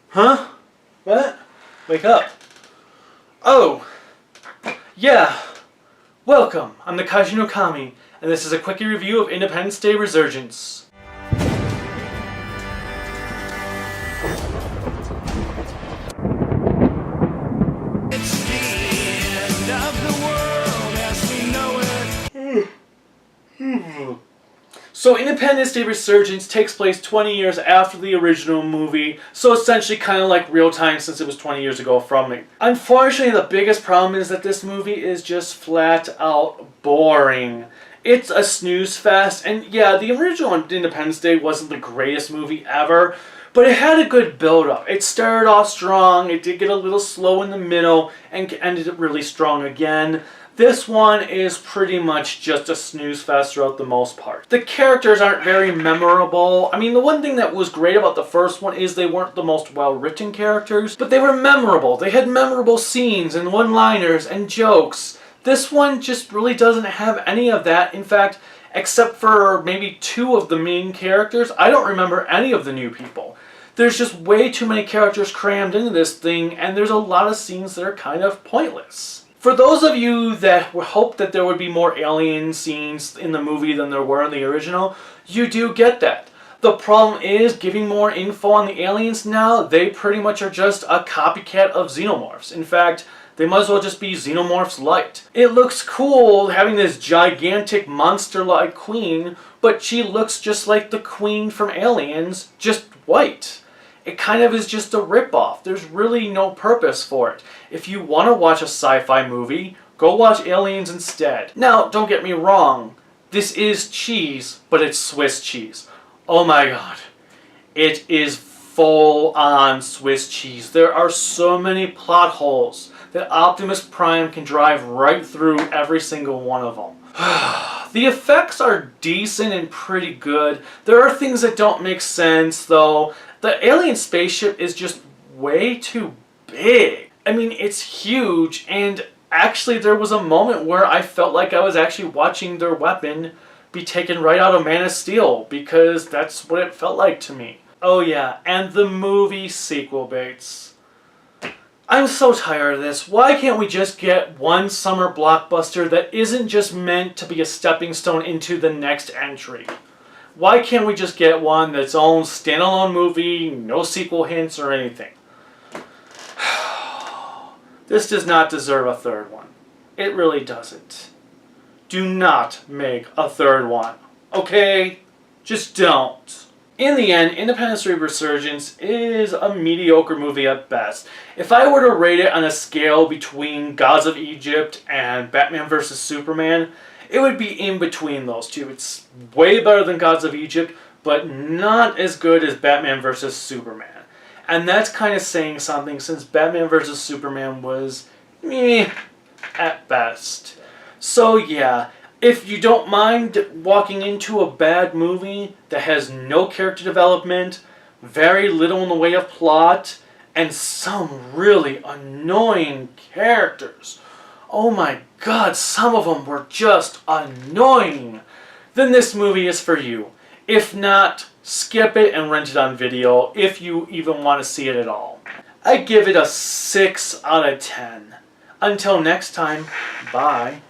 Huh? What? Wake up. Oh. Yeah. Welcome. I'm the KnK, and this is a quickie review of Independence Day Resurgence. It's the end of the world as we know it. So Independence Day Resurgence takes place 20 years after the original movie, so essentially kind of like real time since it was 20 years ago from it. Unfortunately, the biggest problem is that this movie is just flat out boring. It's a snooze fest, and yeah, the original Independence Day wasn't the greatest movie ever, but it had a good build-up. It started off strong, it did get a little slow in the middle, and ended really strong again. This one is pretty much just a snooze fest throughout the most part. The characters aren't very memorable. I mean, the one thing that was great about the first one is they weren't the most well-written characters, but they were memorable. They had memorable scenes and one-liners and jokes. This one just really doesn't have any of that. In fact, except for maybe two of the main characters, I don't remember any of the new people. There's just way too many characters crammed into this thing, and there's a lot of scenes that are kind of pointless. For those of you that hoped that there would be more alien scenes in the movie than there were in the original, you do get that. The problem is, giving more info on the aliens now, they pretty much are just a copycat of xenomorphs. In fact, they might as well just be xenomorphs light. It looks cool having this gigantic monster-like queen, but she looks just like the queen from Aliens, just white. It kind of is just a ripoff. There's really no purpose for it. If you want to watch a sci-fi movie, go watch Aliens instead. Now, don't get me wrong. This is cheese, but it's Swiss cheese. Oh my god. It is full-on Swiss cheese. There are so many plot holes that Optimus Prime can drive right through every single one of them. The effects are decent and pretty good. There are things that don't make sense, though. The alien spaceship is just way too big. I mean, it's huge, and actually there was a moment where I felt like I was actually watching their weapon be taken right out of Man of Steel, because that's what it felt like to me. Oh yeah, and the movie sequel baits. I'm so tired of this. Why can't we just get one summer blockbuster that isn't just meant to be a stepping stone into the next entry? Why can't we just get one that's own standalone movie, no sequel hints or anything? This does not deserve a third one. It really doesn't. Do not make a third one. Okay? Just don't. In the end, Independence Day Resurgence is a mediocre movie at best. If I were to rate it on a scale between Gods of Egypt and Batman vs. Superman, it would be in between those two. It's way better than Gods of Egypt, but not as good as Batman vs. Superman. And that's kind of saying something, since Batman vs. Superman was meh at best. So yeah, if you don't mind walking into a bad movie that has no character development, very little in the way of plot, and some really annoying characters, oh my god, some of them were just annoying, then this movie is for you. If not, skip it and rent it on video if you even want to see it at all. I give it a 6 out of 10. Until next time, bye.